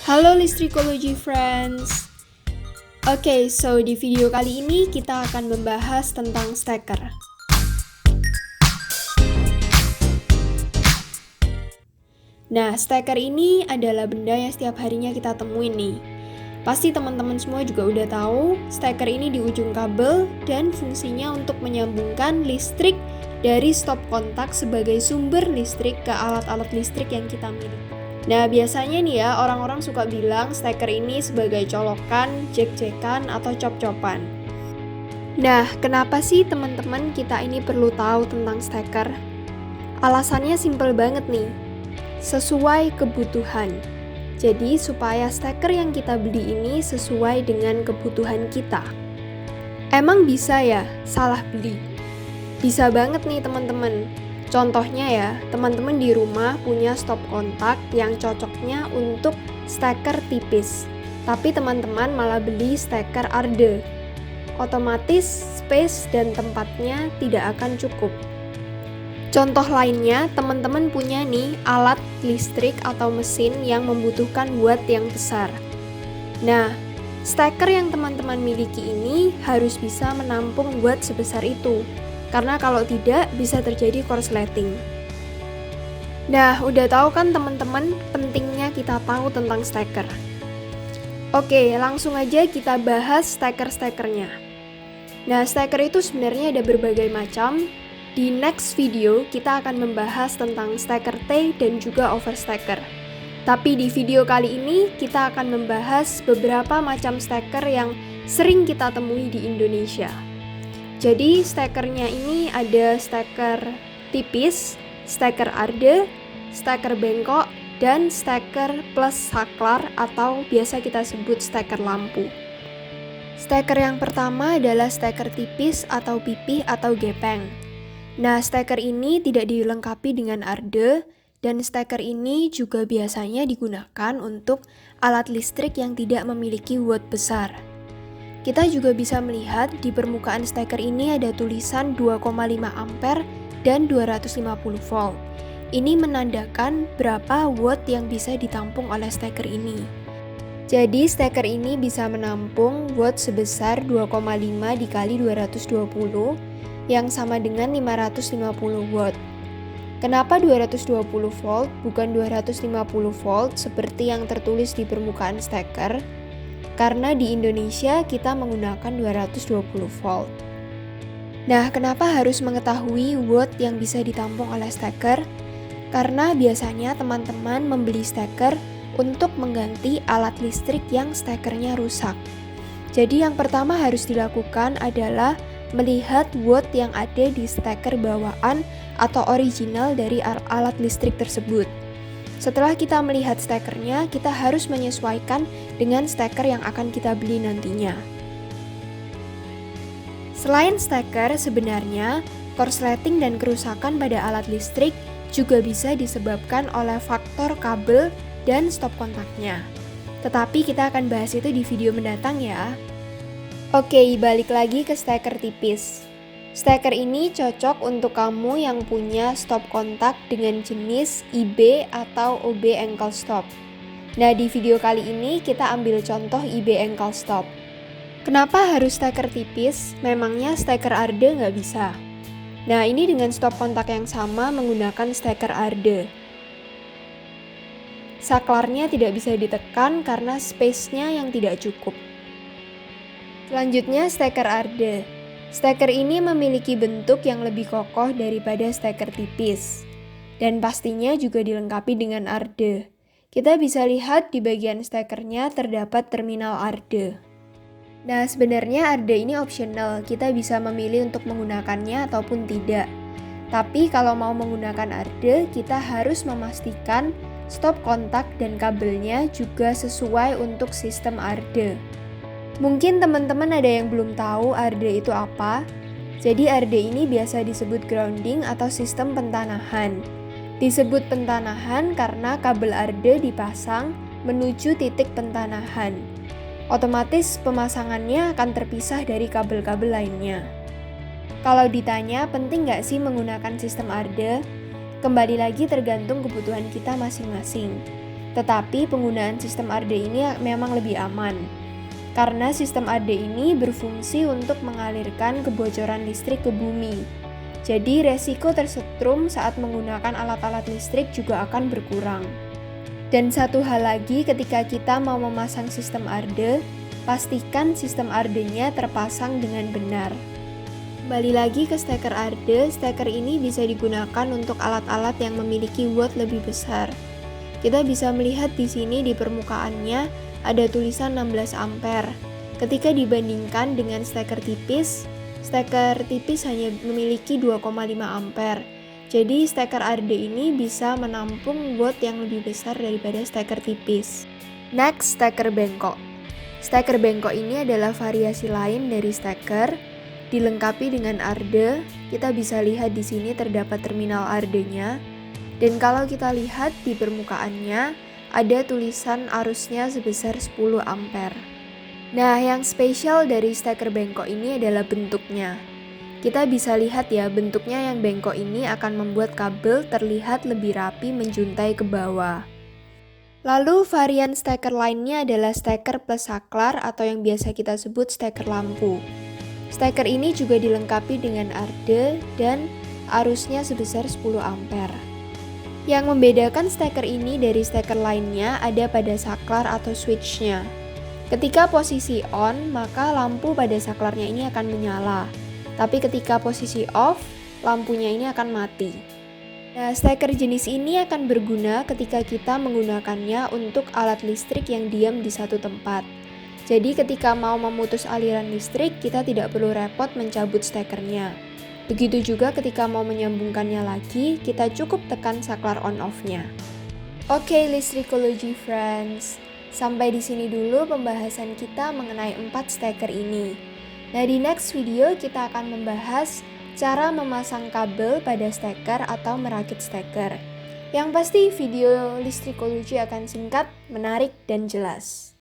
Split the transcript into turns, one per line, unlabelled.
Halo Listrikology friends. Oke, so di video kali ini kita akan membahas tentang stacker. Nah, stacker ini adalah benda yang setiap harinya kita temuin nih. Pasti teman-teman semua juga udah tahu, stacker ini di ujung kabel dan fungsinya untuk menyambungkan listrik dari stop kontak sebagai sumber listrik ke alat-alat listrik yang kita miliki. Nah, biasanya nih ya, orang-orang suka bilang stacker ini sebagai colokan, jek-jekan, atau cop-copan. Nah, kenapa sih teman-teman kita ini perlu tahu tentang stacker? Alasannya simpel banget nih, sesuai kebutuhan. Jadi, supaya stacker yang kita beli ini sesuai dengan kebutuhan kita. Emang bisa ya salah beli? Bisa banget nih teman-teman. Contohnya ya, teman-teman di rumah punya stop kontak yang cocoknya untuk stacker tipis. Tapi teman-teman malah beli stacker arde. Otomatis space dan tempatnya tidak akan cukup. Contoh lainnya, teman-teman punya nih alat listrik atau mesin yang membutuhkan watt yang besar. Nah, stacker yang teman-teman miliki ini harus bisa menampung watt sebesar itu. Karena kalau tidak, bisa terjadi korsleting. Nah, udah tahu kan teman-teman pentingnya kita tahu tentang stacker. Oke, langsung aja kita bahas stacker-stackernya. Nah, stacker itu sebenarnya ada berbagai macam. Di next video, kita akan membahas tentang stacker T dan juga overstacker. Tapi di video kali ini, kita akan membahas beberapa macam stacker yang sering kita temui di Indonesia. Jadi stackernya ini ada stacker tipis, stacker arde, stacker bengkok, dan stacker plus saklar atau biasa kita sebut stacker lampu. Stacker yang pertama adalah stacker tipis atau pipih atau gepeng. Nah, stacker ini tidak dilengkapi dengan arde, dan stacker ini juga biasanya digunakan untuk alat listrik yang tidak memiliki watt besar. Kita juga bisa melihat di permukaan stacker ini ada tulisan 2,5 ampere dan 250 volt. Ini menandakan berapa watt yang bisa ditampung oleh stacker ini. Jadi stacker ini bisa menampung watt sebesar 2,5 dikali 220 yang sama dengan 550 watt. Kenapa 220 volt bukan 250 volt seperti yang tertulis di permukaan stacker? Karena di Indonesia kita menggunakan 220 volt. Nah, kenapa harus mengetahui watt yang bisa ditampung oleh stacker? Karena biasanya teman-teman membeli stacker untuk mengganti alat listrik yang stackernya rusak. Jadi yang pertama harus dilakukan adalah melihat watt yang ada di stacker bawaan atau original dari alat listrik tersebut. Setelah kita melihat stackernya, kita harus menyesuaikan dengan stacker yang akan kita beli nantinya. Selain stacker, sebenarnya korsleting dan kerusakan pada alat listrik juga bisa disebabkan oleh faktor kabel dan stop kontaknya. Tetapi kita akan bahas itu di video mendatang ya. Oke, balik lagi ke stacker tipis. Stacker ini cocok untuk kamu yang punya stop kontak dengan jenis IB atau OB ankle stop. Nah, di video kali ini kita ambil contoh IB ankle stop. Kenapa harus stacker tipis? Memangnya stacker arde nggak bisa? Nah, ini dengan stop kontak yang sama menggunakan stacker arde. Saklarnya tidak bisa ditekan karena space-nya yang tidak cukup. Selanjutnya, stacker arde. Stacker ini memiliki bentuk yang lebih kokoh daripada stacker tipis. Dan pastinya juga dilengkapi dengan arde. Kita bisa lihat di bagian stackernya terdapat terminal arde. Nah, sebenarnya arde ini optional, kita bisa memilih untuk menggunakannya ataupun tidak. Tapi kalau mau menggunakan arde, kita harus memastikan stop kontak dan kabelnya juga sesuai untuk sistem arde. Mungkin teman-teman ada yang belum tahu arde itu apa. Jadi arde ini biasa disebut grounding atau sistem pentanahan. Disebut pentanahan karena kabel arde dipasang menuju titik pentanahan. Otomatis pemasangannya akan terpisah dari kabel-kabel lainnya. Kalau ditanya penting nggak sih menggunakan sistem arde? Kembali lagi tergantung kebutuhan kita masing-masing. Tetapi penggunaan sistem ARDE ini memang lebih aman, karena sistem ARDE ini berfungsi untuk mengalirkan kebocoran listrik ke bumi. Jadi resiko tersetrum saat menggunakan alat-alat listrik juga akan berkurang. Dan satu hal lagi, ketika kita mau memasang sistem ARDE, pastikan sistem ARDE-nya terpasang dengan benar. Kembali lagi ke steker ARDE, steker ini bisa digunakan untuk alat-alat yang memiliki watt lebih besar. Kita bisa melihat di sini di permukaannya ada tulisan 16 ampere. Ketika dibandingkan dengan steker tipis hanya memiliki 2,5 ampere. Jadi steker ARDE ini bisa menampung watt yang lebih besar daripada steker tipis. Next, steker bengkok. Steker bengkok ini adalah variasi lain dari steker, dilengkapi dengan ARDE. Kita bisa lihat di sini terdapat terminal ARDE-nya. Dan kalau kita lihat di permukaannya, ada tulisan arusnya sebesar 10 ampere. Nah, yang spesial dari steker bengkok ini adalah bentuknya. Kita bisa lihat ya, bentuknya yang bengkok ini akan membuat kabel terlihat lebih rapi menjuntai ke bawah. Lalu varian steker lainnya adalah steker plus saklar atau yang biasa kita sebut steker lampu. Steker ini juga dilengkapi dengan ARDE dan arusnya sebesar 10 ampere. Yang membedakan steker ini dari steker lainnya ada pada saklar atau switch-nya. Ketika posisi on, maka lampu pada saklarnya ini akan menyala. Tapi ketika posisi off, lampunya ini akan mati. Nah, steker jenis ini akan berguna ketika kita menggunakannya untuk alat listrik yang diam di satu tempat. Jadi ketika mau memutus aliran listrik, kita tidak perlu repot mencabut stekernya. Begitu juga ketika mau menyambungkannya lagi, kita cukup tekan saklar on-off-nya. Oke, listrikology friends. Sampai di sini dulu pembahasan kita mengenai 4 steker ini. Nah, di next video kita akan membahas cara memasang kabel pada steker atau merakit steker. Yang pasti video listrikology akan singkat, menarik, dan jelas.